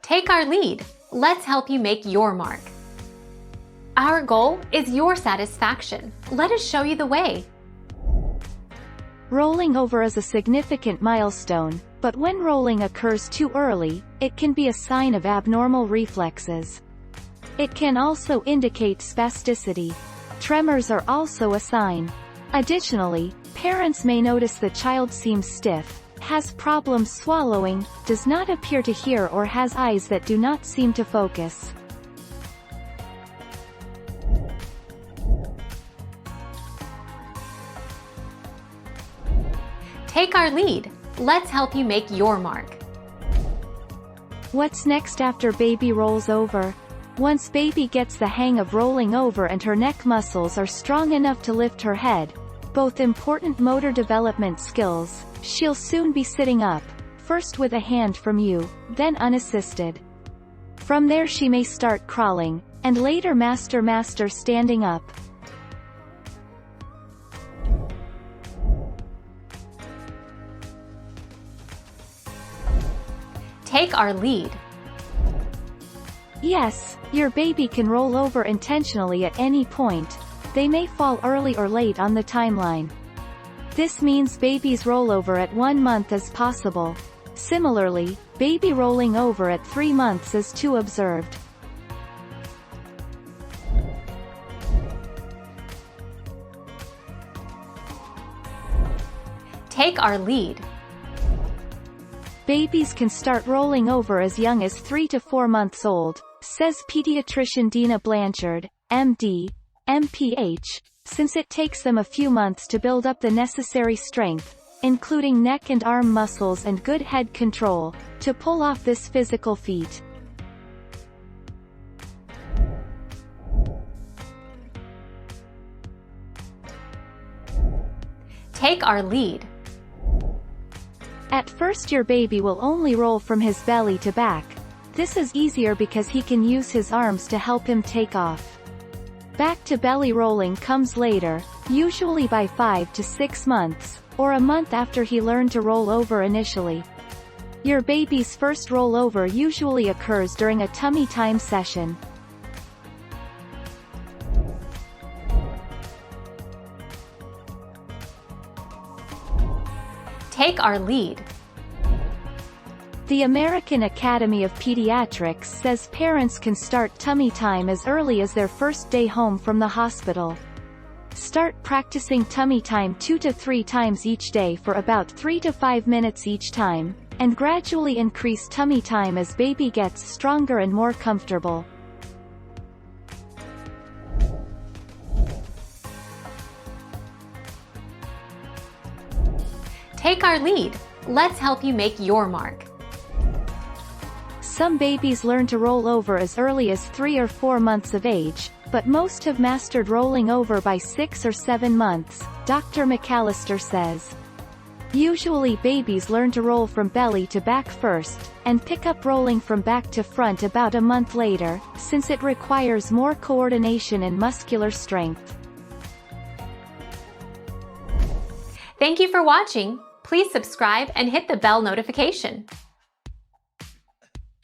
Take our lead. Let's help you make your mark. Our goal is your satisfaction. Let us show you the way. Rolling over is a significant milestone, but when rolling occurs too early, it can be a sign of abnormal reflexes. It can also indicate spasticity. Tremors are also a sign. Additionally, parents may notice the child seems stiff, has problems swallowing, does not appear to hear, or has eyes that do not seem to focus. Take our lead. Let's help you make your mark. What's next after baby rolls over? Once baby gets the hang of rolling over and her neck muscles are strong enough to lift her head, both important motor development skills, she'll soon be sitting up, first with a hand from you, then unassisted. From there she may start crawling, and later master standing up. Take our lead. Yes, your baby can roll over intentionally at any point. They may fall early or late on the timeline. This means baby's rollover at 1 month is possible. Similarly, baby rolling over at 3 months is too observed. Take our lead. Babies can start rolling over as young as 3 to 4 months old, says pediatrician Dina Blanchard, MD, MPH, since it takes them a few months to build up the necessary strength, including neck and arm muscles and good head control, to pull off this physical feat. Take our lead. At first your baby will only roll from his belly to back. This is easier because he can use his arms to help him take off. Back to belly rolling comes later, usually by 5 to 6 months, or a month after he learned to roll over initially. Your baby's first rollover usually occurs during a tummy time session. Take our lead. The American Academy of Pediatrics says parents can start tummy time as early as their first day home from the hospital. Start practicing tummy time 2 to 3 times each day for about 3 to 5 minutes each time, and gradually increase tummy time as baby gets stronger and more comfortable. Take our lead. Let's help you make your mark. Some babies learn to roll over as early as 3 or 4 months of age, but most have mastered rolling over by 6 or 7 months, Dr. McAllister says. Usually babies learn to roll from belly to back first, and pick up rolling from back to front about a month later, since it requires more coordination and muscular strength. Thank you for watching. Please subscribe and hit the bell notification.